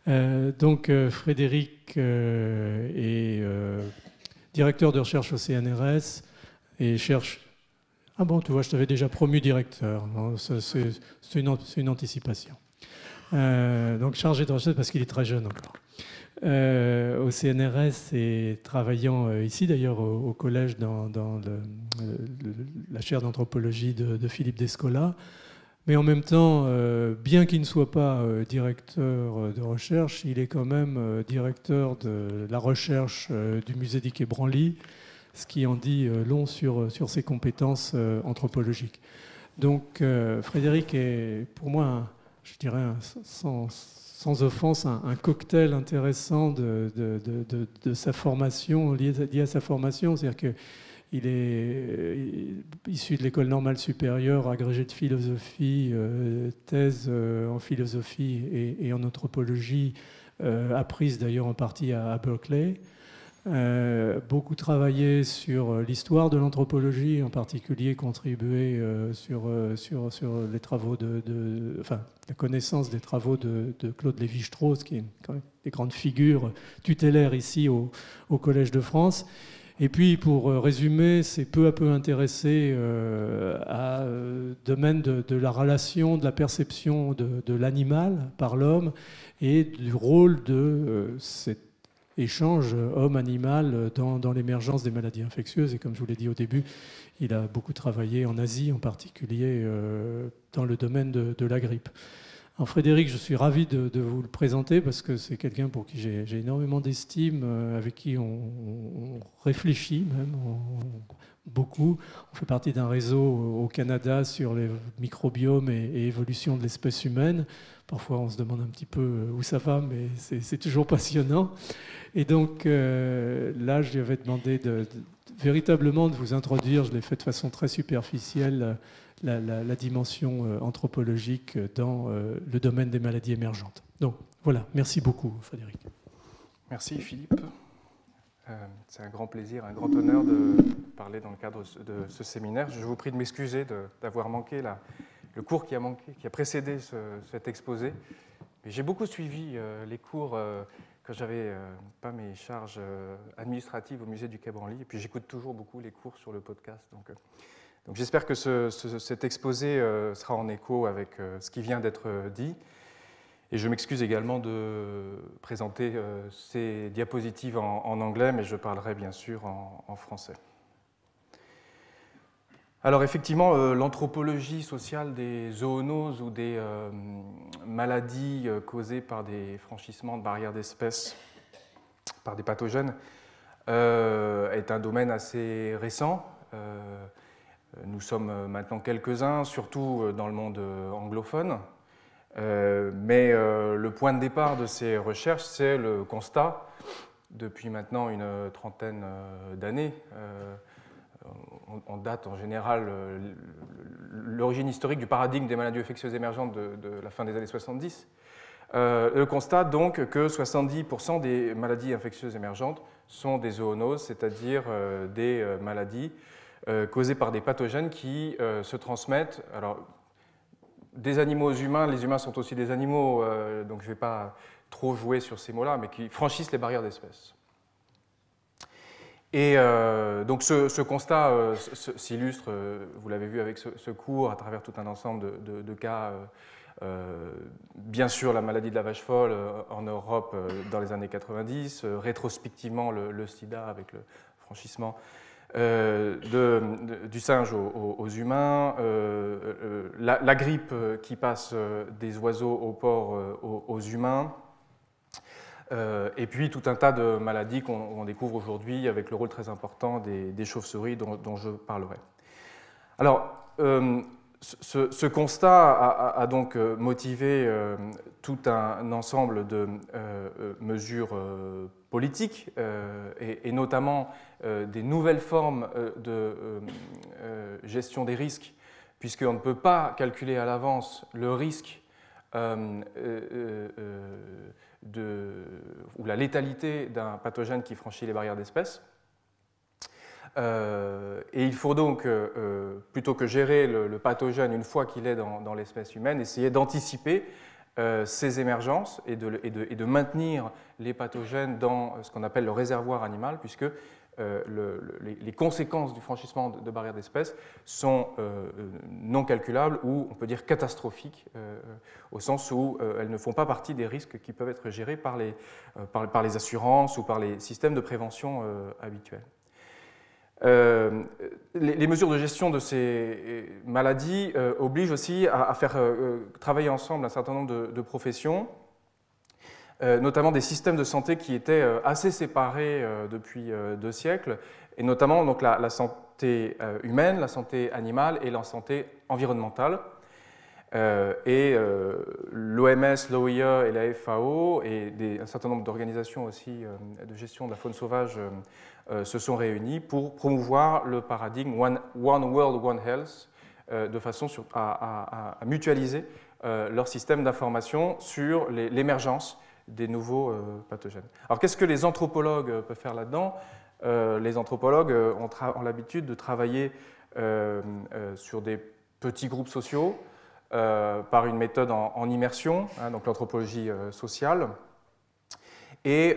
Frédéric est directeur de recherche au CNRS et cherche... Ah bon, tu vois, je t'avais déjà promu directeur. C'est une anticipation. Donc chargé de recherche parce qu'il est très jeune encore. Au CNRS et travaillant ici d'ailleurs au collège dans la chaire d'anthropologie de Philippe Descola. Mais en même temps, bien qu'il ne soit pas directeur de recherche, il est quand même directeur de la recherche du musée du Quai Branly, ce qui en dit long sur ses compétences anthropologiques. Donc Frédéric est pour moi, je dirais, sans offense, un cocktail intéressant de sa formation, lié à sa formation. C'est-à-dire que il est issu de l'école normale supérieure, agrégé de philosophie, thèse en philosophie et en anthropologie, apprise d'ailleurs en partie à Berkeley. Beaucoup travaillé sur l'histoire de l'anthropologie, en particulier contribué sur les travaux enfin, la connaissance des travaux de Claude Lévi-Strauss, qui est quand même des grandes figures tutélaires ici au Collège de France. Et puis, pour résumer, c'est peu à peu intéressé à domaine de la relation, de la perception de l'animal par l'homme et du rôle de cet échange homme-animal dans l'émergence des maladies infectieuses. Et comme je vous l'ai dit au début, il a beaucoup travaillé en Asie, en particulier dans le domaine de la grippe. Alors Frédéric, je suis ravi de vous le présenter parce que c'est quelqu'un pour qui j'ai énormément d'estime, avec qui on réfléchit même beaucoup. On fait partie d'un réseau au Canada sur les microbiomes et évolution de l'espèce humaine. Parfois on se demande un petit peu où ça va, mais c'est toujours passionnant. Et donc là, je lui avais demandé véritablement de vous introduire, je l'ai fait de façon très superficielle, la dimension anthropologique dans le domaine des maladies émergentes. Donc voilà, merci beaucoup Frédéric. Merci Philippe. C'est un grand plaisir, un grand honneur de parler dans le cadre de ce séminaire. Je vous prie de m'excuser d'avoir manqué le cours qui a précédé cet exposé. J'ai beaucoup suivi les cours quand j'avais pas mes charges administratives au musée du Quai Branly. Et puis j'écoute toujours beaucoup les cours sur le podcast. Donc j'espère que cet exposé sera en écho avec ce qui vient d'être dit. Et je m'excuse également de présenter ces diapositives en anglais, mais je parlerai bien sûr en français. Alors effectivement, l'anthropologie sociale des zoonoses ou des maladies causées par des franchissements de barrières d'espèces par des pathogènes est un domaine assez récent. Nous sommes maintenant quelques-uns, surtout dans le monde anglophone. Mais le point de départ de ces recherches, c'est le constat, depuis maintenant une trentaine d'années, on date en général l'origine historique du paradigme des maladies infectieuses émergentes de la fin des années 70. Le constat donc que 70% des maladies infectieuses émergentes sont des zoonoses, c'est-à-dire des maladies causées par des pathogènes qui se transmettent. Alors, des animaux aux humains, les humains sont aussi des animaux, donc je ne vais pas trop jouer sur ces mots-là, mais qui franchissent les barrières d'espèces. Et donc ce constat s'illustre, vous l'avez vu avec ce cours, à travers tout un ensemble de cas. Bien sûr, la maladie de la vache folle en Europe dans les années 90, rétrospectivement le sida avec le franchissement du singe aux humains, la grippe qui passe des oiseaux aux porcs aux humains, et puis tout un tas de maladies qu'on découvre aujourd'hui avec le rôle très important des chauves-souris dont je parlerai. Alors, ce constat a donc motivé tout un ensemble de mesures politiques et notamment des nouvelles formes de gestion des risques, puisqu'on ne peut pas calculer à l'avance le risque ou la létalité d'un pathogène qui franchit les barrières d'espèces. Et il faut donc, plutôt que gérer le pathogène une fois qu'il est dans l'espèce humaine, essayer d'anticiper ces émergences et de maintenir les pathogènes dans ce qu'on appelle le réservoir animal, puisque les conséquences du franchissement de barrières d'espèces sont non calculables ou on peut dire catastrophiques, au sens où elles ne font pas partie des risques qui peuvent être gérés par les assurances ou par les systèmes de prévention habituels. Les mesures de gestion de ces maladies obligent aussi à faire travailler ensemble un certain nombre de professions, notamment des systèmes de santé qui étaient assez séparés depuis 2 siècles, et notamment donc, la santé humaine, la santé animale et la santé environnementale. L'OMS, l'OIE et la FAO et un certain nombre d'organisations aussi de gestion de la faune sauvage se sont réunis pour promouvoir le paradigme One World, One Health, de façon à mutualiser leur système d'information sur l'émergence des nouveaux pathogènes. Alors qu'est-ce que les anthropologues peuvent faire là-dedans? Les anthropologues ont l'habitude de travailler sur des petits groupes sociaux par une méthode en immersion, hein, donc l'anthropologie sociale, et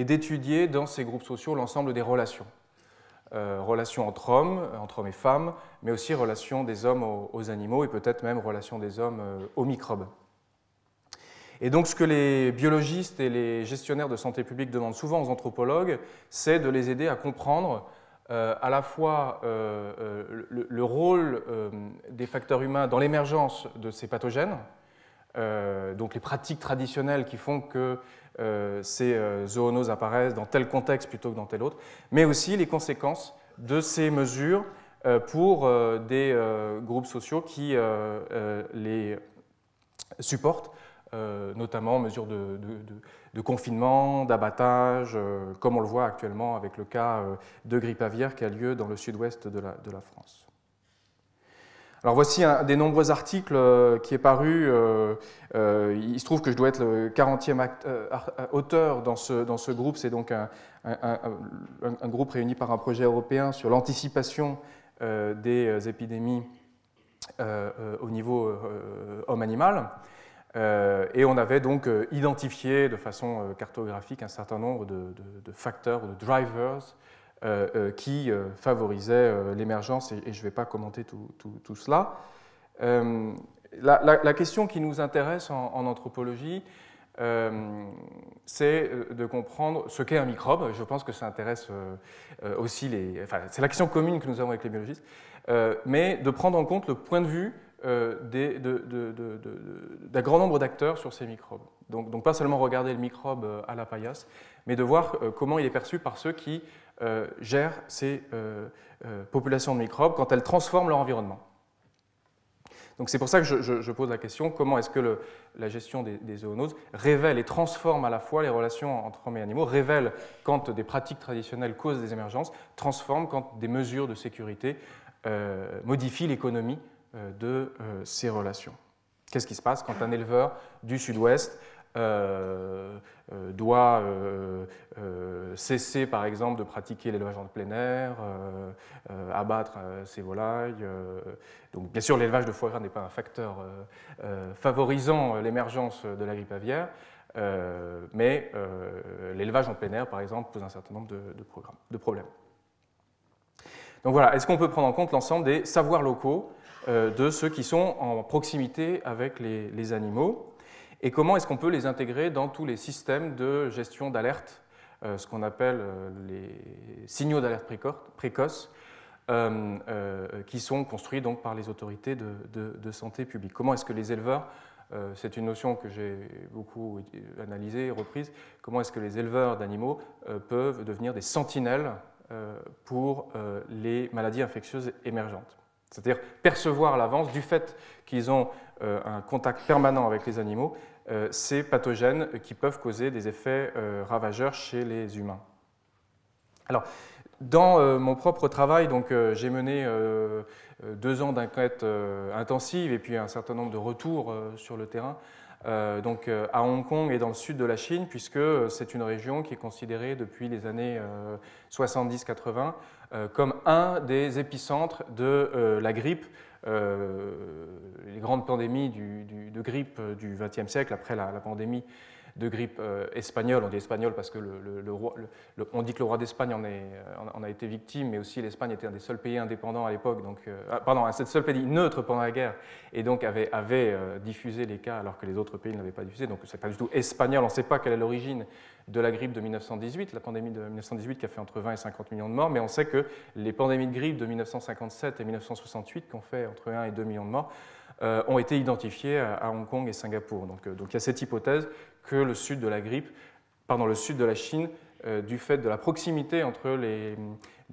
d'étudier dans ces groupes sociaux l'ensemble des relations. Relations entre hommes et femmes, mais aussi relations des hommes aux animaux et peut-être même relations des hommes aux microbes. Et donc ce que les biologistes et les gestionnaires de santé publique demandent souvent aux anthropologues, c'est de les aider à comprendre à la fois le rôle des facteurs humains dans l'émergence de ces pathogènes, donc les pratiques traditionnelles qui font que ces zoonoses apparaissent dans tel contexte plutôt que dans tel autre, mais aussi les conséquences de ces mesures pour des groupes sociaux qui les supportent, notamment mesures de confinement, d'abattage, comme on le voit actuellement avec le cas de grippe aviaire qui a lieu dans le sud-ouest de la France. Alors voici un des nombreux articles qui est paru. Il se trouve que je dois être le 40e auteur dans ce groupe. C'est donc un groupe réuni par un projet européen sur l'anticipation des épidémies au niveau homme-animal. Et on avait donc identifié de façon cartographique un certain nombre de facteurs, de drivers qui favorisaient l'émergence, et je ne vais pas commenter tout cela. La question qui nous intéresse en anthropologie, c'est de comprendre ce qu'est un microbe. Je pense que ça intéresse aussi c'est la question commune que nous avons avec les biologistes, mais de prendre en compte le point de vue d'un grand nombre d'acteurs sur ces microbes. Donc pas seulement regarder le microbe à la paillasse, mais de voir comment il est perçu par ceux qui gèrent ces populations de microbes quand elles transforment leur environnement. Donc c'est pour ça que je pose la question, comment est-ce que la gestion des zoonoses révèle et transforme à la fois les relations entre hommes et animaux, révèle quand des pratiques traditionnelles causent des émergences, transforme quand des mesures de sécurité modifient l'économie de ces relations. Qu'est-ce qui se passe quand un éleveur du sud-ouest doit cesser, par exemple, de pratiquer l'élevage en plein air, abattre ses volailles. Donc, bien sûr, l'élevage de foie gras n'est pas un facteur favorisant l'émergence de la grippe aviaire, mais l'élevage en plein air, par exemple, pose un certain nombre de problèmes. Donc voilà, est-ce qu'on peut prendre en compte l'ensemble des savoirs locaux de ceux qui sont en proximité avec les animaux, et comment est-ce qu'on peut les intégrer dans tous les systèmes de gestion d'alerte, ce qu'on appelle les signaux d'alerte précoce, qui sont construits donc par les autorités de santé publique. Comment est-ce que les éleveurs, c'est une notion que j'ai beaucoup analysée et reprise, comment est-ce que les éleveurs d'animaux peuvent devenir des sentinelles pour les maladies infectieuses émergentes? C'est-à-dire percevoir à l'avance, du fait qu'ils ont un contact permanent avec les animaux, ces pathogènes qui peuvent causer des effets ravageurs chez les humains. Alors, dans mon propre travail, j'ai mené 2 ans d'enquête intensive et puis un certain nombre de retours sur le terrain donc à Hong Kong et dans le sud de la Chine, puisque c'est une région qui est considérée depuis les années 70-80 comme un des épicentres de la grippe. Les grandes pandémies de grippe du XXe siècle, après la pandémie de grippe espagnole. On dit espagnole parce que on dit que le roi d'Espagne en a été victime, mais aussi l'Espagne était un des seuls pays indépendants à l'époque, donc pardon, un seul pays neutre pendant la guerre, et donc avait diffusé les cas alors que les autres pays ne l'avaient pas diffusé. Donc c'est pas du tout espagnol. On ne sait pas quelle est l'origine de la grippe de 1918, la pandémie de 1918 qui a fait entre 20 et 50 millions de morts, mais on sait que les pandémies de grippe de 1957 et 1968, qui ont fait entre 1 et 2 millions de morts, ont été identifiées à Hong Kong et Singapour. Donc il y a cette hypothèse que le sud de la grippe, pardon, le sud de la Chine, du fait de la proximité entre les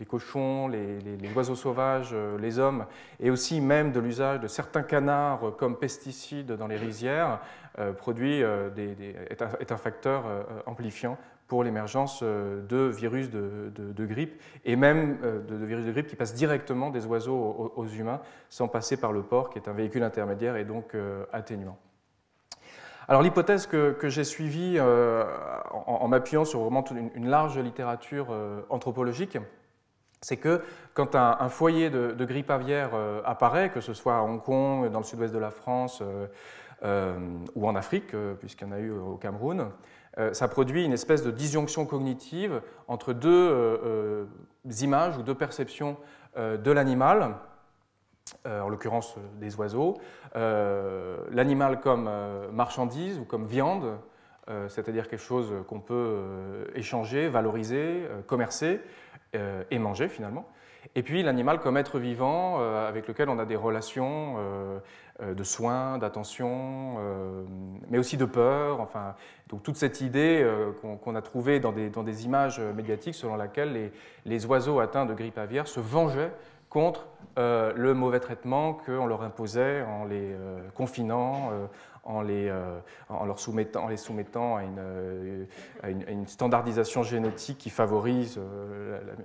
cochons, les oiseaux sauvages, les hommes, et aussi même de l'usage de certains canards comme pesticides dans les rizières, est un facteur amplifiant pour l'émergence de virus de grippe, et même de virus de grippe qui passent directement des oiseaux aux humains, sans passer par le porc, qui est un véhicule intermédiaire et donc atténuant. Alors l'hypothèse que j'ai suivie en m'appuyant sur vraiment une large littérature anthropologique, c'est que quand un foyer de grippe aviaire apparaît, que ce soit à Hong Kong, dans le sud-ouest de la France ou en Afrique, puisqu'il y en a eu au Cameroun, ça produit une espèce de disjonction cognitive entre deux images ou deux perceptions de l'animal, en l'occurrence des oiseaux, l'animal comme marchandise ou comme viande, c'est-à-dire quelque chose qu'on peut échanger, valoriser, commercer et manger finalement, et puis l'animal comme être vivant avec lequel on a des relations de soins, d'attention, mais aussi de peur, enfin, donc toute cette idée qu'on a trouvée dans des images médiatiques selon laquelle les oiseaux atteints de grippe aviaire se vengeaient contre le mauvais traitement qu'on leur imposait en les confinant, en les soumettant à une standardisation génétique qui favorise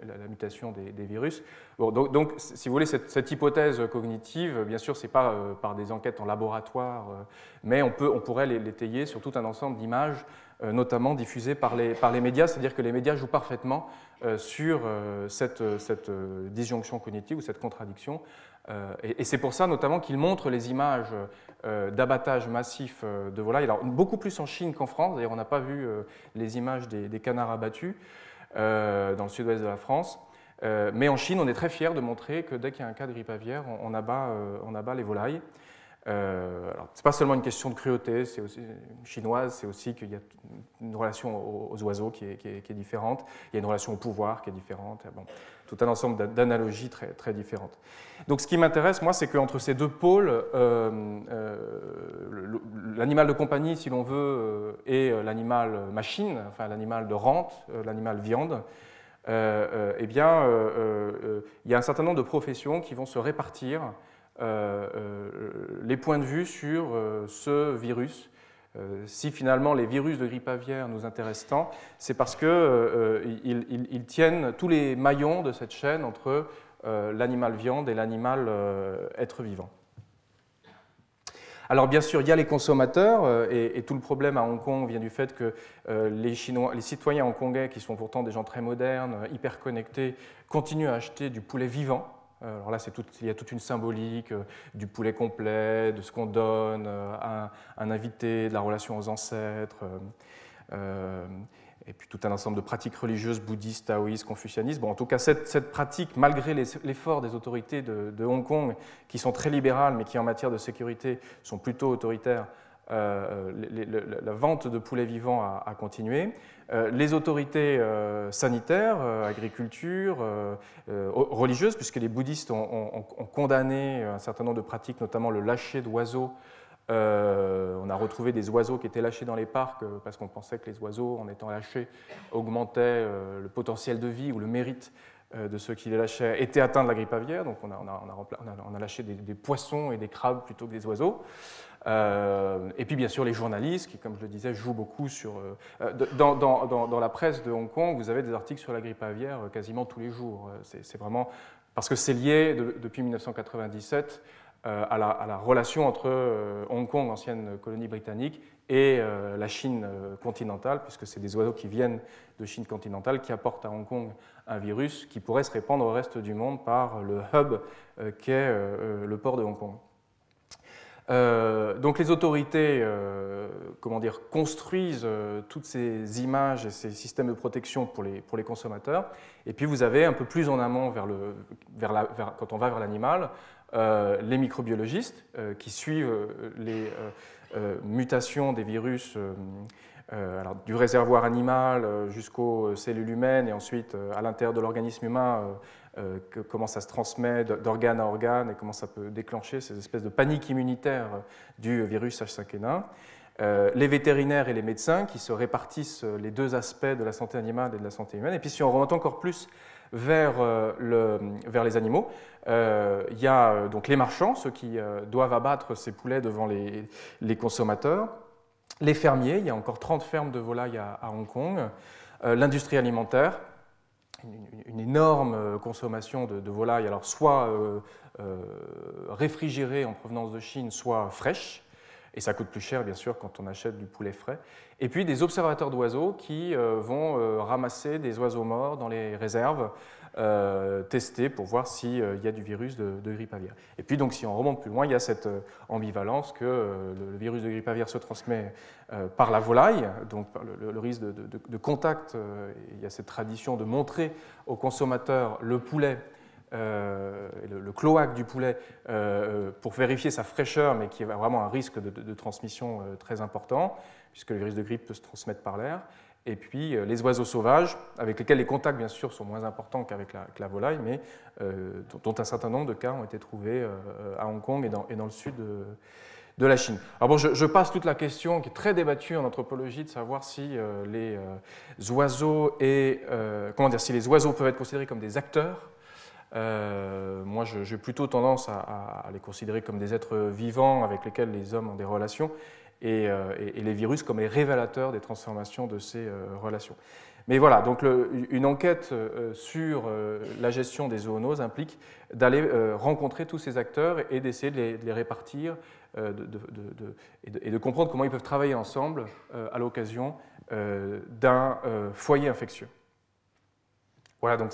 la mutation des virus. Bon, donc, si vous voulez, cette hypothèse cognitive, bien sûr, ce n'est pas par des enquêtes en laboratoire, mais on pourrait l'étayer sur tout un ensemble d'images, notamment diffusées par les médias, c'est-à-dire que les médias jouent parfaitement sur cette disjonction cognitive ou cette contradiction. Et c'est pour ça notamment qu'ils montrent les images d'abattage massif de volailles, alors beaucoup plus en Chine qu'en France. D'ailleurs, on n'a pas vu les images des canards abattus dans le sud-ouest de la France. Mais en Chine, on est très fiers de montrer que dès qu'il y a un cas de grippe aviaire, on abat les volailles. Alors, ce n'est pas seulement une question de cruauté chinoise, c'est aussi qu'il y a une relation aux oiseaux qui est différente, il y a une relation au pouvoir qui est différente, bon, tout un ensemble d'analogies très, très différentes. Donc ce qui m'intéresse, moi, c'est qu'entre ces deux pôles, l'animal de compagnie, si l'on veut, et l'animal machine, enfin l'animal de rente, l'animal viande, eh bien, il y a un certain nombre de professions qui vont se répartir les points de vue sur ce virus. Si finalement les virus de grippe aviaire nous intéressent tant, c'est parce qu'ils tiennent tous les maillons de cette chaîne entre l'animal viande et l'animal être vivant. Alors bien sûr, il y a les consommateurs, et tout le problème à Hong Kong vient du fait que les citoyens hongkongais, qui sont pourtant des gens très modernes, hyper connectés, continuent à acheter du poulet vivant. Alors là, il y a toute une symbolique du poulet complet, de ce qu'on donne à un invité, de la relation aux ancêtres, et puis tout un ensemble de pratiques religieuses bouddhistes, taoïstes, confucianistes. Bon, en tout cas, cette pratique, malgré l'effort des autorités de Hong Kong, qui sont très libérales, mais qui en matière de sécurité sont plutôt autoritaires, la vente de poulets vivants a continué. Les autorités sanitaires, agriculture, religieuses, puisque les bouddhistes ont condamné un certain nombre de pratiques, notamment le lâcher d'oiseaux. On a retrouvé des oiseaux qui étaient lâchés dans les parcs parce qu'on pensait que les oiseaux, en étant lâchés, augmentaient le potentiel de vie ou le mérite de ceux qui les lâchaient, étaient atteints de la grippe aviaire. Donc on a lâché des poissons et des crabes plutôt que des oiseaux. Et puis bien sûr les journalistes qui, comme je le disais, jouent beaucoup sur... Dans la presse de Hong Kong, vous avez des articles sur la grippe aviaire quasiment tous les jours. C'est vraiment... Parce que c'est lié depuis 1997 à la relation entre Hong Kong, ancienne colonie britannique, et la Chine continentale, puisque c'est des oiseaux qui viennent de Chine continentale qui apportent à Hong Kong un virus qui pourrait se répandre au reste du monde par le hub qu'est le port de Hong Kong. Donc les autorités construisent toutes ces images et ces systèmes de protection pour les consommateurs. Et puis vous avez un peu plus en amont, quand on va vers l'animal, les microbiologistes qui suivent les mutations des virus alors, du réservoir animal jusqu'aux cellules humaines et ensuite à l'intérieur de l'organisme humain, comment ça se transmet d'organe à organe et comment ça peut déclencher ces espèces de panique immunitaire du virus H5N1. Les vétérinaires et les médecins qui se répartissent les deux aspects de la santé animale et de la santé humaine. Et puis si on remonte encore plus vers les animaux, il y a donc les marchands, ceux qui doivent abattre ces poulets devant les consommateurs, les fermiers, il y a encore 30 fermes de volailles à Hong Kong, l'industrie alimentaire, une énorme consommation de volailles, alors soit réfrigérées en provenance de Chine, soit fraîches, et ça coûte plus cher bien sûr quand on achète du poulet frais. Et puis des observateurs d'oiseaux qui vont ramasser des oiseaux morts dans les réserves, tester pour voir s'il y a du virus de grippe aviaire. Et puis donc si on remonte plus loin, il y a cette ambivalence que le virus de grippe aviaire se transmet par la volaille, donc par le risque de contact. Il y a cette tradition de montrer aux consommateurs le poulet, le cloaque du poulet pour vérifier sa fraîcheur, mais qui a vraiment un risque de transmission très important, puisque le virus de grippe peut se transmettre par l'air. Et puis les oiseaux sauvages, avec lesquels les contacts bien sûr sont moins importants qu'avec la volaille, mais dont un certain nombre de cas ont été trouvés à Hong Kong et dans le sud de la Chine. Alors bon, je passe toute la question qui est très débattue en anthropologie de savoir si les oiseaux si les oiseaux peuvent être considérés comme des acteurs. Moi, j'ai plutôt tendance à les considérer comme des êtres vivants avec lesquels les hommes ont des relations et les virus comme les révélateurs des transformations de ces relations. Mais voilà, donc une enquête sur la gestion des zoonoses implique d'aller rencontrer tous ces acteurs et d'essayer de les répartir et de comprendre comment ils peuvent travailler ensemble à l'occasion d'un foyer infectieux. Voilà, donc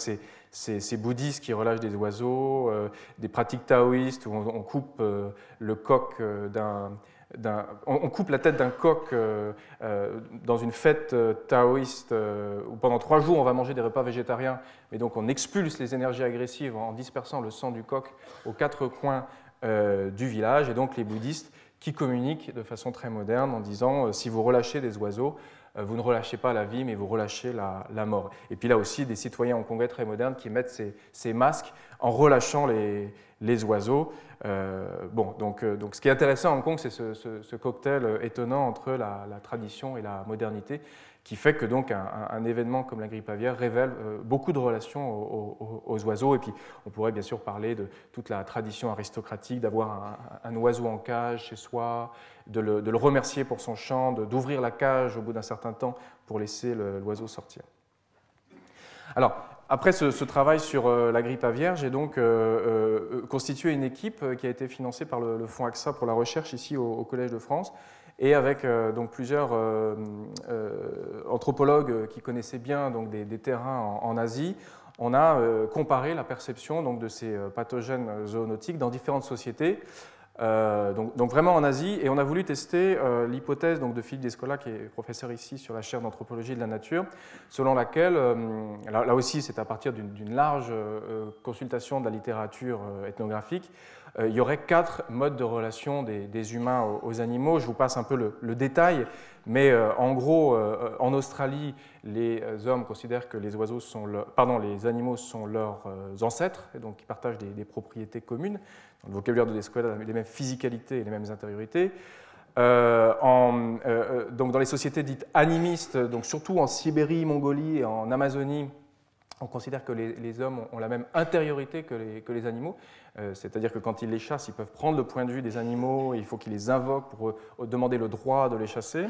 ces bouddhistes qui relâchent des oiseaux, des pratiques taoïstes où on coupe le coq on coupe la tête d'un coq dans une fête taoïste où pendant 3 jours on va manger des repas végétariens, mais donc on expulse les énergies agressives en dispersant le sang du coq aux 4 coins du village, et donc les bouddhistes qui communiquent de façon très moderne en disant si vous relâchez des oiseaux, vous ne relâchez pas la vie, mais vous relâchez la mort. Et puis là aussi, des citoyens hongkongais très modernes qui mettent ces masques en relâchant les oiseaux. Donc ce qui est intéressant à Hong Kong, c'est ce cocktail étonnant entre la tradition et la modernité, qui fait que donc un événement comme la grippe aviaire révèle beaucoup de relations aux oiseaux. Et puis on pourrait bien sûr parler de toute la tradition aristocratique, d'avoir un oiseau en cage chez soi, de le remercier pour son chant, d'ouvrir la cage au bout d'un certain temps pour laisser l'oiseau sortir. Alors, après ce travail sur la grippe aviaire, j'ai donc constitué une équipe qui a été financée par le Fonds AXA pour la recherche ici au Collège de France, et avec donc plusieurs anthropologues qui connaissaient bien donc, des terrains en Asie. On a comparé la perception donc, de ces pathogènes zoonotiques dans différentes sociétés, donc vraiment en Asie, et on a voulu tester l'hypothèse de Philippe Descola, qui est professeur ici sur la chaire d'anthropologie de la nature, selon laquelle, là aussi c'est à partir d'une large consultation de la littérature ethnographique, il y aurait 4 modes de relation des humains aux animaux. Je vous passe un peu le détail, mais en gros, en Australie, les hommes considèrent que les animaux sont leurs ancêtres, et donc ils partagent des propriétés communes. Dans le vocabulaire de Descola, les mêmes physicalités et les mêmes intériorités. Donc dans les sociétés dites animistes, donc surtout en Sibérie, Mongolie et en Amazonie, on considère que les hommes ont la même intériorité que les animaux, c'est-à-dire que quand ils les chassent, ils peuvent prendre le point de vue des animaux, il faut qu'ils les invoquent pour demander le droit de les chasser,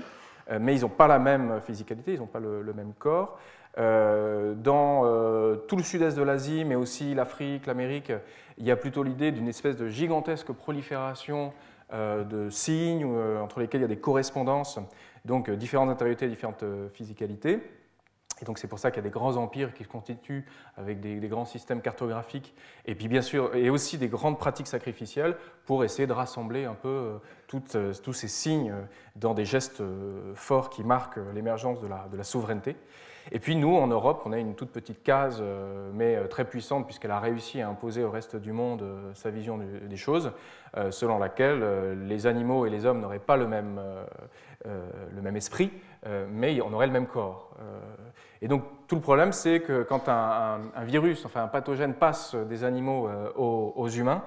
mais ils n'ont pas la même physicalité, ils n'ont pas le même corps. Dans tout le sud-est de l'Asie, mais aussi l'Afrique, l'Amérique, il y a plutôt l'idée d'une espèce de gigantesque prolifération de signes entre lesquels il y a des correspondances, donc différentes intériorités, différentes physicalités. Et donc c'est pour ça qu'il y a des grands empires qui se constituent avec des grands systèmes cartographiques et puis bien sûr et aussi des grandes pratiques sacrificielles pour essayer de rassembler un peu tous ces signes dans des gestes forts qui marquent l'émergence de la souveraineté. Et puis nous, en Europe, on a une toute petite case, mais très puissante, puisqu'elle a réussi à imposer au reste du monde sa vision des choses, selon laquelle les animaux et les hommes n'auraient pas le même esprit, mais on aurait le même corps. Et donc tout le problème, c'est que quand un virus, enfin un pathogène passe des animaux aux humains,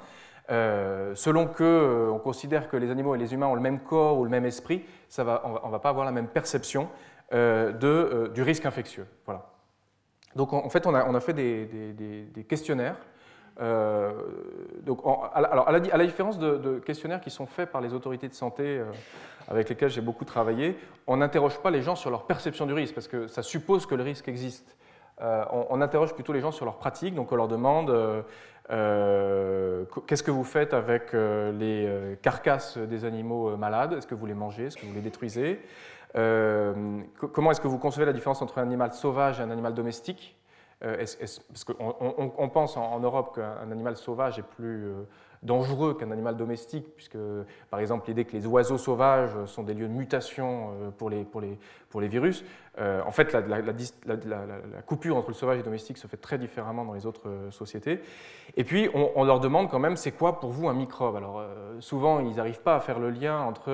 selon qu'on considère que les animaux et les humains ont le même corps ou le même esprit, on ne va pas avoir la même perception du risque infectieux. Voilà. Donc en fait, on a fait des questionnaires. Alors, à la différence de questionnaires qui sont faits par les autorités de santé avec lesquels j'ai beaucoup travaillé, on n'interroge pas les gens sur leur perception du risque, parce que ça suppose que le risque existe. On interroge plutôt les gens sur leur pratique, donc on leur demande qu'est-ce que vous faites avec les carcasses des animaux malades, est-ce que vous les mangez, est-ce que vous les détruisez, comment est-ce que vous concevez la différence entre un animal sauvage et un animal domestique, parce qu'on pense en Europe qu'un animal sauvage est plus dangereux qu'un animal domestique, puisque par exemple l'idée que les oiseaux sauvages sont des lieux de mutation pour les virus, en fait la coupure entre le sauvage et le domestique se fait très différemment dans les autres sociétés. Et puis on leur demande quand même c'est quoi pour vous un microbe. Alors souvent ils n'arrivent pas à faire le lien entre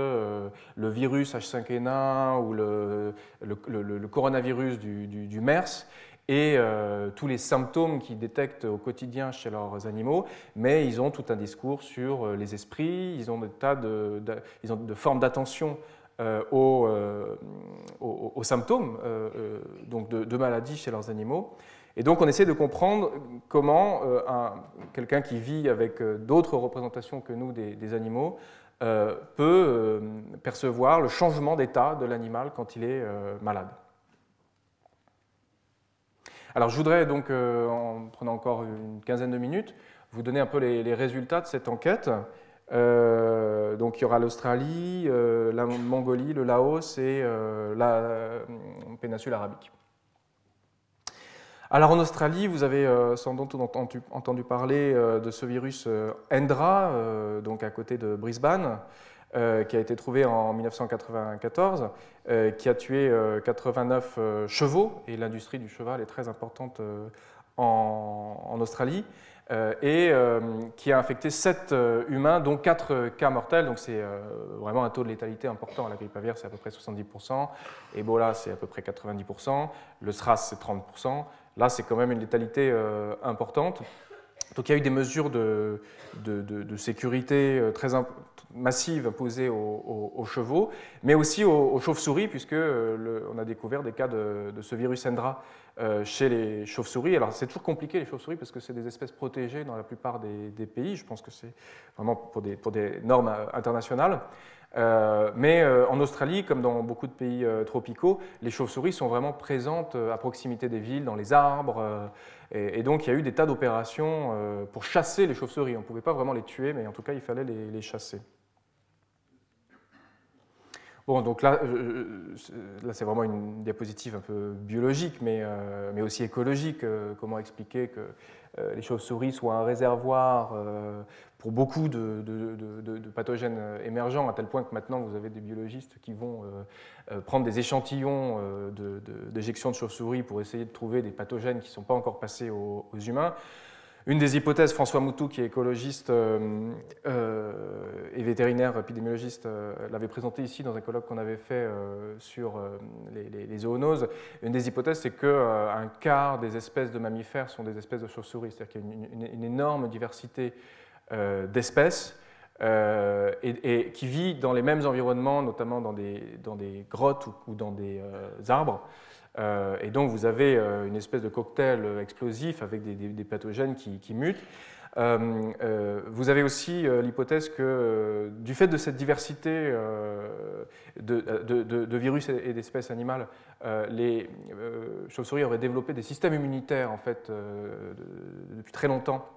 le virus H5N1 ou le coronavirus du MERS et tous les symptômes qu'ils détectent au quotidien chez leurs animaux, mais ils ont tout un discours sur les esprits, ils ont des tas de formes d'attention aux symptômes donc de maladies chez leurs animaux. Et donc on essaie de comprendre comment quelqu'un qui vit avec d'autres représentations que nous des animaux peut percevoir le changement d'état de l'animal quand il est malade. Alors je voudrais donc, en prenant encore une quinzaine de minutes, vous donner un peu les résultats de cette enquête. Donc il y aura l'Australie, la Mongolie, le Laos et la péninsule arabique. Alors en Australie, vous avez sans doute entendu parler de ce virus Hendra, donc à côté de Brisbane, qui a été trouvé en 1994, qui a tué 89 chevaux, et l'industrie du cheval est très importante en Australie, et qui a infecté 7 humains, dont 4 cas mortels, donc c'est vraiment un taux de létalité important. La grippe aviaire, c'est à peu près 70%, Ebola, c'est à peu près 90%, le SRAS, c'est 30%. Là, c'est quand même une létalité importante. Donc il y a eu des mesures de sécurité très massives imposées aux chevaux, mais aussi aux chauves-souris, puisqu'on a découvert des cas de ce virus Hendra chez les chauves-souris. Alors c'est toujours compliqué les chauves-souris parce que c'est des espèces protégées dans la plupart des pays, je pense que c'est vraiment pour des normes internationales. Mais en Australie, comme dans beaucoup de pays tropicaux, les chauves-souris sont vraiment présentes à proximité des villes, dans les arbres, et donc il y a eu des tas d'opérations pour chasser les chauves-souris. On ne pouvait pas vraiment les tuer, mais en tout cas il fallait les chasser. Bon, donc là c'est vraiment une diapositive un peu biologique, mais aussi écologique. Comment expliquer que les chauves-souris soient un réservoir pour beaucoup de pathogènes émergents, à tel point que maintenant vous avez des biologistes qui vont prendre des échantillons d'éjection de chauves-souris pour essayer de trouver des pathogènes qui ne sont pas encore passés aux humains. Une des hypothèses, François Moutou, qui est écologiste et vétérinaire épidémiologiste, l'avait présenté ici dans un colloque qu'on avait fait sur les zoonoses. Une des hypothèses, c'est qu'un quart des espèces de mammifères sont des espèces de chauves-souris, c'est-à-dire qu'il y a une énorme diversité d'espèces et qui vit dans les mêmes environnements, notamment dans des grottes ou dans des arbres. Et donc vous avez une espèce de cocktail explosif avec des pathogènes qui mutent. Vous avez aussi l'hypothèse que du fait de cette diversité de virus et d'espèces animales, les chauves-souris auraient développé des systèmes immunitaires en fait, depuis très longtemps.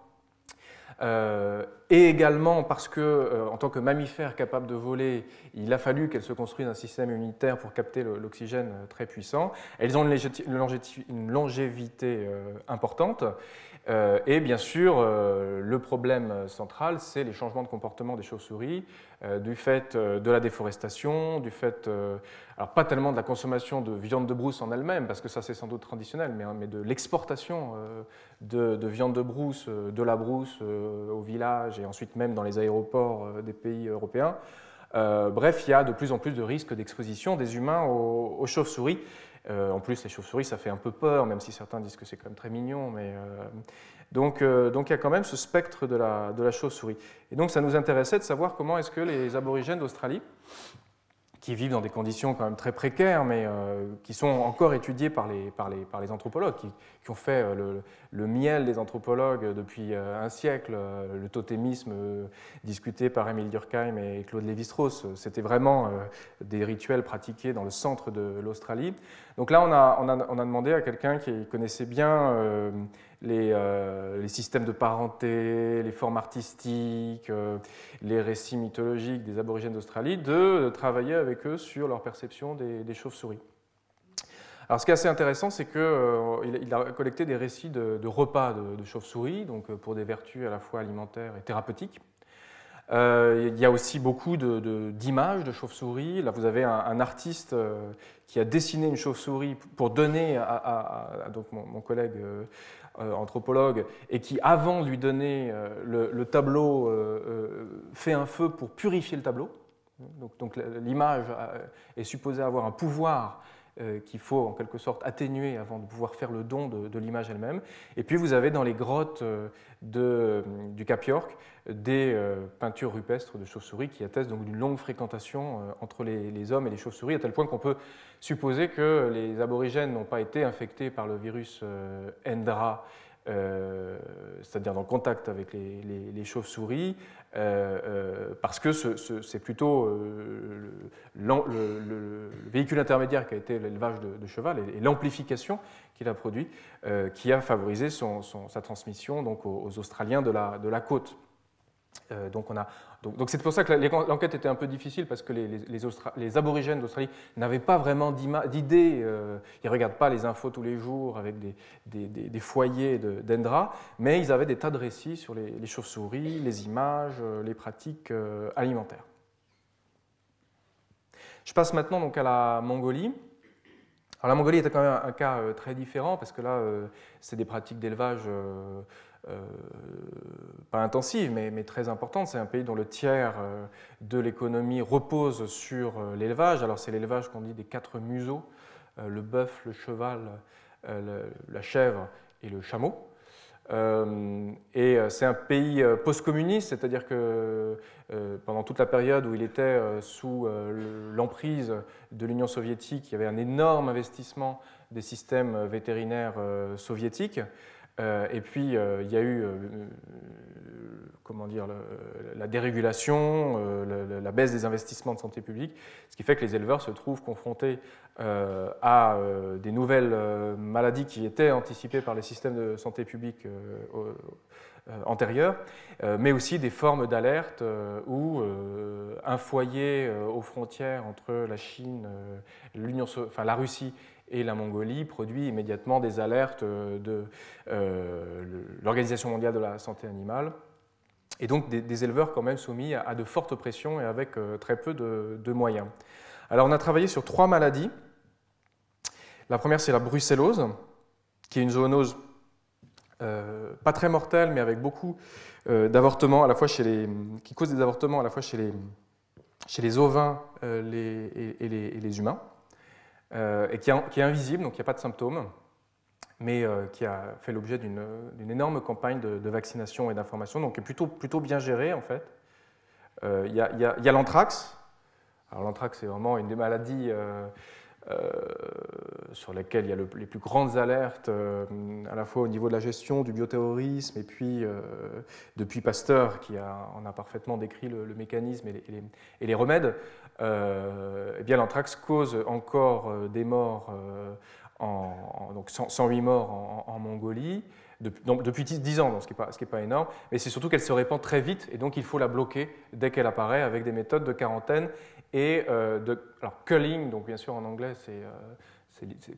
Et également parce que, en tant que mammifère capable de voler, il a fallu qu'elles se construisent un système immunitaire pour capter l'oxygène très puissant. Elles ont une longévité importante. Et bien sûr, le problème central, c'est les changements de comportement des chauves-souris, du fait de la déforestation, du fait, alors pas tellement de la consommation de viande de brousse en elle-même, parce que ça c'est sans doute traditionnel, mais de l'exportation de viande de brousse, de la brousse au village et ensuite même dans les aéroports des pays européens. Bref, il y a de plus en plus de risques d'exposition des humains aux chauves-souris. En plus, les chauves-souris, ça fait un peu peur, même si certains disent que c'est quand même très mignon. Mais, donc il y a quand même ce spectre de la chauve-souris. Et donc, ça nous intéressait de savoir comment est-ce que les aborigènes d'Australie, qui vivent dans des conditions quand même très précaires, mais qui sont encore étudiées par les anthropologues, qui ont fait le miel des anthropologues depuis un siècle, le totémisme discuté par Émile Durkheim et Claude Lévi-Strauss. C'était vraiment des rituels pratiqués dans le centre de l'Australie. Donc là, on a demandé à quelqu'un qui connaissait bien les systèmes de parenté, les formes artistiques, les récits mythologiques des aborigènes d'Australie, de travailler avec eux sur leur perception des chauves-souris. Alors, ce qui est assez intéressant, c'est qu'il a collecté des récits de repas de chauves-souris, donc pour des vertus à la fois alimentaires et thérapeutiques. Il y a aussi beaucoup d'images de chauves-souris. Là, vous avez un artiste qui a dessiné une chauve-souris pour donner à donc mon collègue anthropologue, et qui, avant de lui donner le tableau, fait un feu pour purifier le tableau. Donc l'image est supposée avoir un pouvoir qu'il faut en quelque sorte atténuer avant de pouvoir faire le don de l'image elle-même. Et puis vous avez dans les grottes du Cap York des peintures rupestres de chauves-souris qui attestent donc d'une longue fréquentation entre les hommes et les chauves-souris, à tel point qu'on peut supposer que les aborigènes n'ont pas été infectés par le virus Endra, c'est-à-dire dans le contact avec les chauves-souris, parce que c'est plutôt le véhicule intermédiaire qui a été l'élevage de cheval et l'amplification qu'il a produit qui a favorisé sa transmission donc, aux Australiens de la côte. Donc c'est pour ça que l'enquête était un peu difficile, parce que les aborigènes d'Australie n'avaient pas vraiment d'idée, ils ne regardent pas les infos tous les jours avec des foyers d'Endra, mais ils avaient des tas de récits sur les chauves-souris, les images, les pratiques alimentaires. Je passe maintenant donc à la Mongolie. Alors la Mongolie était quand même un cas très différent, parce que là, c'est des pratiques d'élevage pas intensive, mais très importante. C'est un pays dont le tiers de l'économie repose sur l'élevage. Alors c'est l'élevage qu'on dit des 4 museaux, le bœuf, le cheval, la chèvre et le chameau. Et c'est un pays post-communiste, c'est-à-dire que pendant toute la période où il était sous l'emprise de l'Union soviétique, il y avait un énorme investissement des systèmes vétérinaires soviétiques. Et puis, il y a eu comment dire, la dérégulation, la baisse des investissements de santé publique, ce qui fait que les éleveurs se trouvent confrontés à des nouvelles maladies qui étaient anticipées par les systèmes de santé publique antérieurs, mais aussi des formes d'alerte où un foyer aux frontières entre la Chine, la Russie et la Mongolie produit immédiatement des alertes de l'Organisation mondiale de la santé animale, et donc des éleveurs quand même soumis à de fortes pressions et avec très peu de moyens. Alors on a travaillé sur 3 maladies. La première, c'est la brucellose, qui est une zoonose pas très mortelle, mais avec beaucoup d'avortements, à la fois qui cause des avortements à la fois chez les ovins et les humains. Et qui est invisible, donc il n'y a pas de symptômes, mais qui a fait l'objet d'une énorme campagne de vaccination et d'information, donc qui est plutôt bien gérée en fait. Il y a l'anthrax. Alors l'anthrax, c'est vraiment une des maladies sur lesquels il y a les plus grandes alertes, à la fois au niveau de la gestion, du bioterrorisme, et puis depuis Pasteur, qui en a parfaiement décrit le mécanisme et les remèdes, eh bien l'anthrax cause encore des morts, donc 108 morts en Mongolie, depuis 10 ans, donc ce qui n'est pas énorme, mais c'est surtout qu'elle se répand très vite, et donc il faut la bloquer dès qu'elle apparaît avec des méthodes de quarantaine et alors culling, donc bien sûr en anglais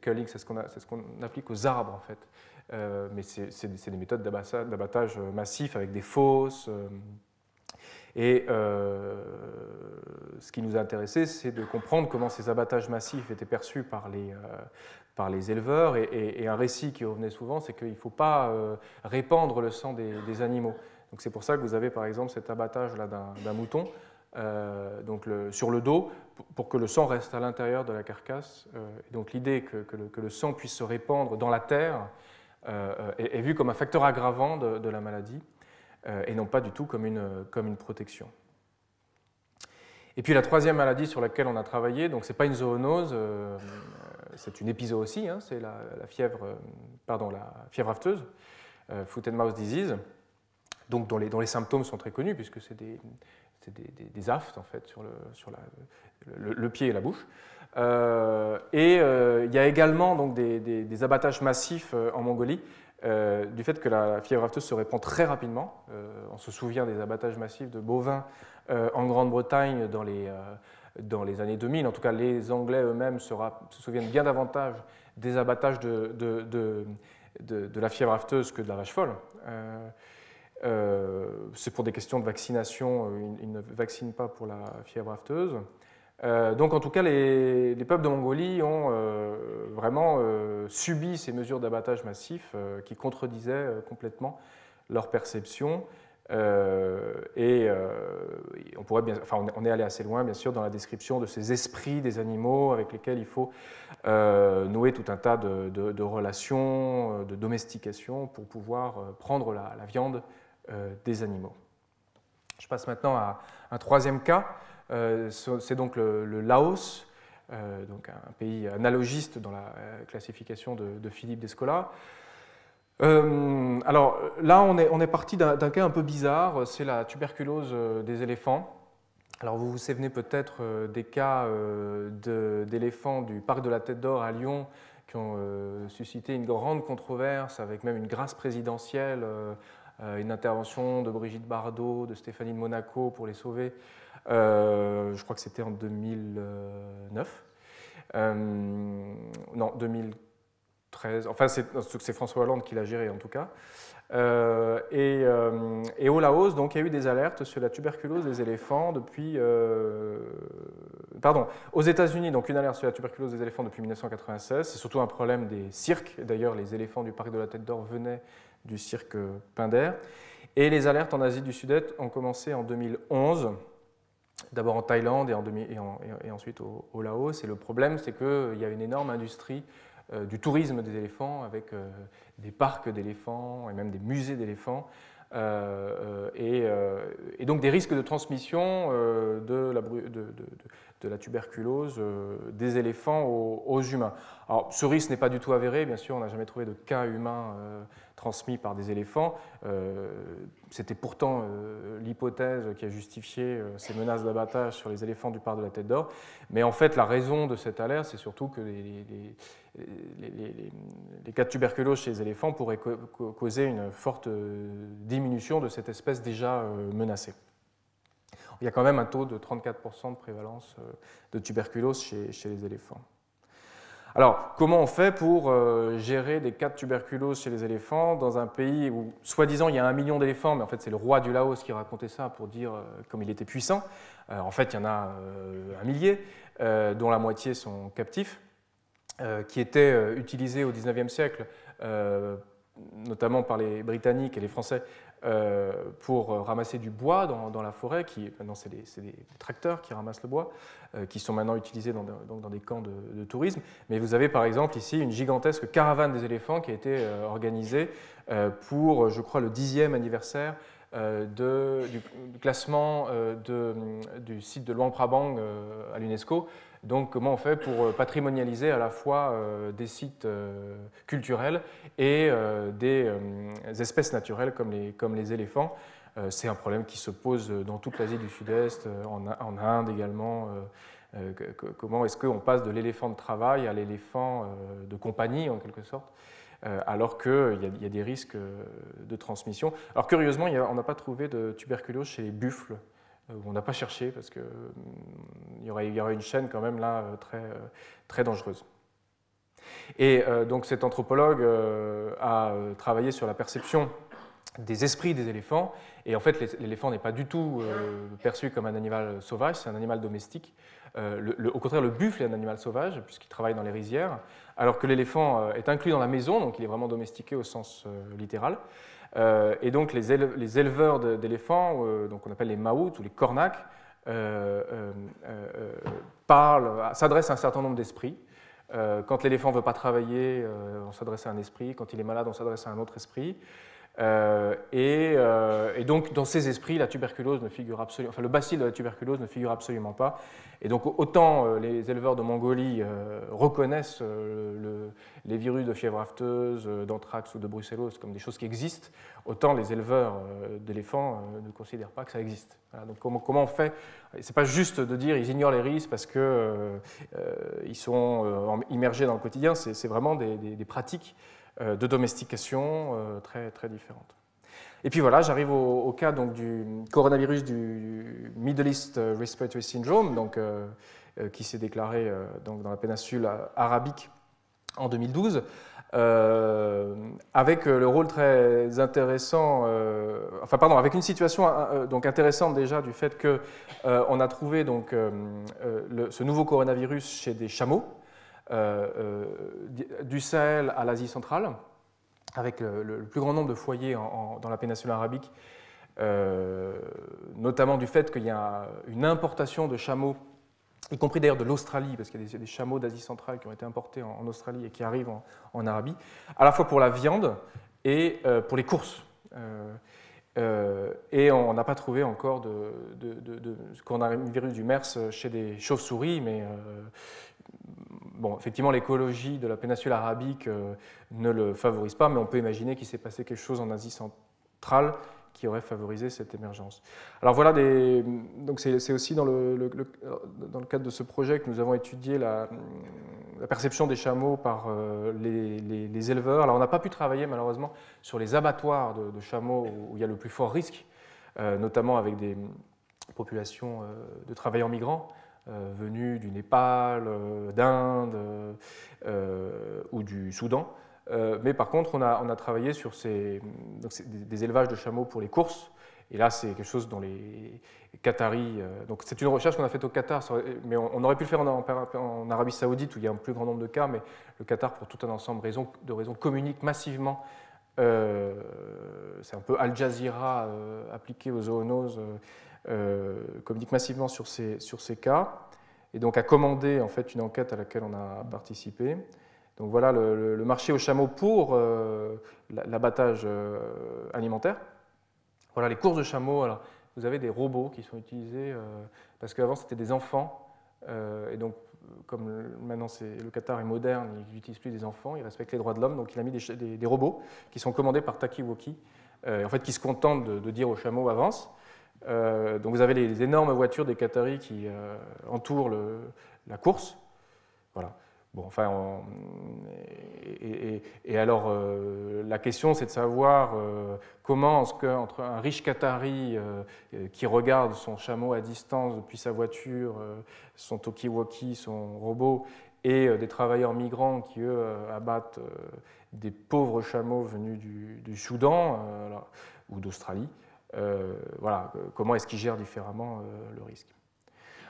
culling, c'est ce qu'on applique aux arbres en fait, mais c'est des méthodes d'abattage massif avec des fosses. Et ce qui nous a intéressé, c'est de comprendre comment ces abattages massifs étaient perçus par les éleveurs. Et un récit qui revenait souvent, c'est qu'il ne faut pas répandre le sang des animaux. Donc c'est pour ça que vous avez par exemple cet abattage là d'un mouton, donc sur le dos, pour que le sang reste à l'intérieur de la carcasse. Et donc l'idée que le sang puisse se répandre dans la terre est vue comme un facteur aggravant de la maladie, et non pas du tout comme une protection. Et puis la troisième maladie sur laquelle on a travaillé, donc ce n'est pas une zoonose, c'est une épizootie, hein, c'est la fièvre afteuse, foot and mouth disease, donc dont les symptômes sont très connus puisque c'est des aftes en fait sur le pied et la bouche. Il y a également donc des abattages massifs en Mongolie, du fait que la fièvre afteuse se répand très rapidement. On se souvient des abattages massifs de bovins en Grande-Bretagne dans les années 2000. En tout cas, les Anglais eux-mêmes se souviennent bien davantage des abattages de la fièvre afteuse que de la vache folle. C'est pour des questions de vaccination, ils ne vaccinent pas pour la fièvre afteuse. Donc en tout cas, les peuples de Mongolie ont vraiment subi ces mesures d'abattage massif qui contredisaient complètement leur perception. On est allé assez loin, bien sûr, dans la description de ces esprits des animaux avec lesquels il faut nouer tout un tas de relations, de domestication pour pouvoir prendre la viande des animaux. Je passe maintenant à un troisième cas. C'est donc le Laos, donc un pays analogiste dans la classification de Philippe Descola. Alors là, on est parti d'un cas un peu bizarre, c'est la tuberculose des éléphants. Alors vous vous souvenez peut-être des cas d'éléphants du parc de la Tête d'Or à Lyon qui ont suscité une grande controverse avec même une grâce présidentielle, une intervention de Brigitte Bardot, de Stéphanie de Monaco pour les sauver. Je crois que c'était en 2009. Non, 2013. Enfin, c'est François Hollande qui l'a géré en tout cas. Et au Laos, donc, il y a eu des alertes sur la tuberculose des éléphants depuis. Aux États-Unis, donc une alerte sur la tuberculose des éléphants depuis 1996. C'est surtout un problème des cirques. D'ailleurs, les éléphants du parc de la Tête d'Or venaient du cirque Pinder. Et les alertes en Asie du Sud-Est ont commencé en 2011. D'abord en Thaïlande et ensuite au Laos. Et le problème, c'est qu'il y a une énorme industrie du tourisme des éléphants avec des parcs d'éléphants et même des musées d'éléphants. Et donc des risques de transmission de la tuberculose des éléphants aux humains. Alors ce risque n'est pas du tout avéré, bien sûr, on n'a jamais trouvé de cas humains transmis par des éléphants. C'était pourtant l'hypothèse qui a justifié ces menaces d'abattage sur les éléphants du parc de la Tête d'Or. Mais en fait, la raison de cette alerte, c'est surtout que les cas de tuberculose chez les éléphants pourraient causer une forte diminution de cette espèce déjà menacée. Il y a quand même un taux de 34% de prévalence de tuberculose chez les éléphants. Alors, comment on fait pour gérer des cas de tuberculose chez les éléphants dans un pays où, soi-disant, il y a 1 million d'éléphants, mais en fait, c'est le roi du Laos qui racontait ça pour dire comme il était puissant. En fait, il y en a 1 millier, dont la moitié sont captifs, qui étaient utilisés au XIXe siècle, notamment par les Britanniques et les Français, pour ramasser du bois dans la forêt, maintenant c'est des tracteurs qui ramassent le bois, qui sont maintenant utilisés dans des camps de tourisme. Mais vous avez par exemple ici une gigantesque caravane des éléphants qui a été organisée pour, je crois, le 10e anniversaire du classement du site de Luang Prabang à l'UNESCO. Donc comment on fait pour patrimonialiser à la fois des sites culturels et des espèces naturelles comme les éléphants. C'est un problème qui se pose dans toute l'Asie du Sud-Est, en Inde également. Comment est-ce qu'on passe de l'éléphant de travail à l'éléphant de compagnie, en quelque sorte, alors qu'il y a des risques de transmission. Alors curieusement, on n'a pas trouvé de tuberculose chez les buffles. On n'a pas cherché parce qu'il y aurait une chaîne quand même là très dangereuse. Et donc cet anthropologue a travaillé sur la perception des esprits des éléphants. Et en fait, l'éléphant n'est pas du tout perçu comme un animal sauvage, c'est un animal domestique. Au contraire, le buffle est un animal sauvage, puisqu'il travaille dans les rizières, alors que l'éléphant est inclus dans la maison, donc il est vraiment domestiqué au sens littéral. Et donc les éleveurs d'éléphants, donc on appelle les maouts ou les cornacs, s'adressent à un certain nombre d'esprits. Quand l'éléphant ne veut pas travailler, on s'adresse à un esprit. Quand il est malade, on s'adresse à un autre esprit. Et donc, dans ces esprits, la tuberculose ne figure absolument, enfin, le bacille de la tuberculose ne figure absolument pas. Et donc, autant les éleveurs de Mongolie reconnaissent les virus de fièvre afteuse, d'anthrax ou de brucellose comme des choses qui existent, autant les éleveurs d'éléphants ne considèrent pas que ça existe. Voilà, donc, comment on fait? C'est pas juste de dire ils ignorent les risques parce qu'ils sont immergés dans le quotidien, c'est vraiment des pratiques de domestication très, très différentes. Et puis voilà, j'arrive au cas donc, du coronavirus du Middle East Respiratory Syndrome, donc, qui s'est déclaré donc, dans la péninsule arabique en 2012, avec le rôle très intéressant, avec une situation donc intéressante déjà du fait qu'on a trouvé donc, ce nouveau coronavirus chez des chameaux, du Sahel à l'Asie centrale, avec le plus grand nombre de foyers dans la péninsule arabique, notamment du fait qu'il y a une importation de chameaux, y compris d'ailleurs de l'Australie, parce qu'il y a des chameaux d'Asie centrale qui ont été importés en Australie et qui arrivent en Arabie, à la fois pour la viande et pour les courses. Et on n'a pas trouvé encore de coronavirus du MERS chez des chauves-souris, mais bon, effectivement, l'écologie de la péninsule arabique ne le favorise pas, mais on peut imaginer qu'il s'est passé quelque chose en Asie centrale qui aurait favorisé cette émergence. Alors voilà, donc c'est aussi dans le cadre de ce projet que nous avons étudié la perception des chameaux par les éleveurs. Alors on n'a pas pu travailler malheureusement sur les abattoirs de chameaux où il y a le plus fort risque, notamment avec des populations de travailleurs migrants, venus du Népal, d'Inde ou du Soudan. Mais par contre, on a travaillé sur des élevages de chameaux pour les courses. Et là, c'est quelque chose dont les Qataris... donc c'est une recherche qu'on a faite au Qatar, mais on aurait pu le faire en Arabie Saoudite, où il y a un plus grand nombre de cas, mais le Qatar, pour tout un ensemble de raisons, communique massivement. C'est un peu Al Jazeera appliqué aux zoonoses. Communique massivement sur ces cas, et donc a commandé en fait une enquête à laquelle on a participé. Donc voilà le marché aux chameaux pour l'abattage alimentaire. Voilà les courses de chameaux. Alors, vous avez des robots qui sont utilisés parce qu'avant c'était des enfants, et donc comme maintenant le Qatar est moderne, il n'utilise plus des enfants, il respecte les droits de l'homme, donc il a mis des robots qui sont commandés par Takiwoki, en fait qui se contentent de dire aux chameaux avance. Donc vous avez les énormes voitures des Qataris qui entourent la course. Voilà. Bon, enfin, et alors la question c'est de savoir comment est-ce qu'entre un riche Qatari qui regarde son chameau à distance depuis sa voiture, son talkie-walkie, son robot, et des travailleurs migrants qui eux abattent des pauvres chameaux venus du Soudan ou d'Australie. Voilà, comment est-ce qu'ils gèrent différemment le risque.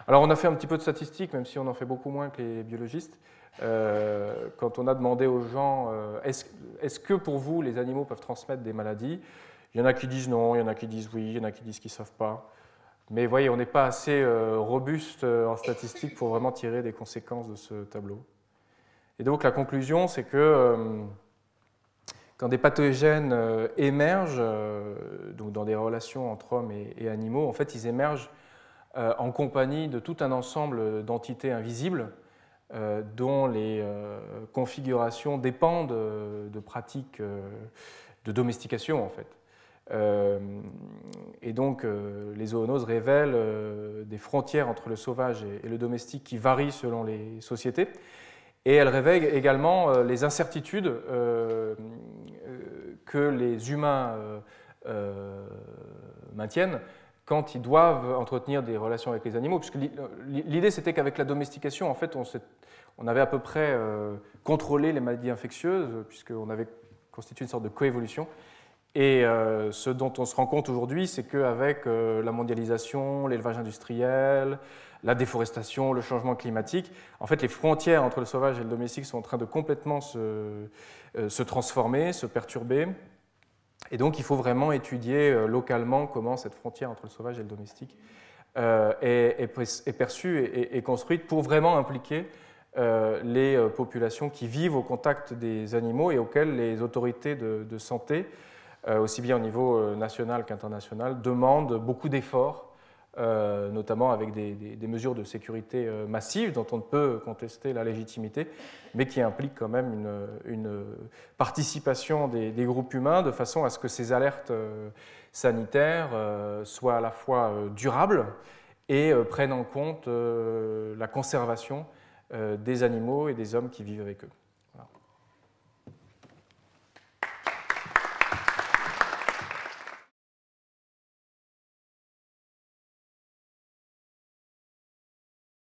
Alors on a fait un petit peu de statistiques, même si on en fait beaucoup moins que les biologistes, quand on a demandé aux gens est-ce que pour vous les animaux peuvent transmettre des maladies? Il y en a qui disent non, il y en a qui disent oui, il y en a qui disent qu'ils ne savent pas. Mais vous voyez, on n'est pas assez robuste en statistiques pour vraiment tirer des conséquences de ce tableau. Et donc la conclusion, c'est que quand des pathogènes émergent, donc dans des relations entre hommes et animaux, en fait, ils émergent en compagnie de tout un ensemble d'entités invisibles dont les configurations dépendent de pratiques de domestication, en fait. Et donc, les zoonoses révèlent des frontières entre le sauvage et le domestique qui varient selon les sociétés. Et elles révèlent également les incertitudes que les humains maintiennent quand ils doivent entretenir des relations avec les animaux. Puisque l'idée, c'était qu'avec la domestication, en fait, on avait à peu près contrôlé les maladies infectieuses, puisqu'on avait constitué une sorte de coévolution. Et ce dont on se rend compte aujourd'hui, c'est qu'avec la mondialisation, l'élevage industriel, la déforestation, le changement climatique, en fait, les frontières entre le sauvage et le domestique sont en train de complètement se transformer, se perturber. Et donc, il faut vraiment étudier localement comment cette frontière entre le sauvage et le domestique est perçue et construite pour vraiment impliquer les populations qui vivent au contact des animaux et auxquelles les autorités de santé, aussi bien au niveau national qu'international, demandent beaucoup d'efforts, notamment avec des mesures de sécurité massives dont on ne peut contester la légitimité, mais qui impliquent quand même une participation des groupes humains de façon à ce que ces alertes sanitaires soient à la fois durables et prennent en compte la conservation des animaux et des hommes qui vivent avec eux. Voilà.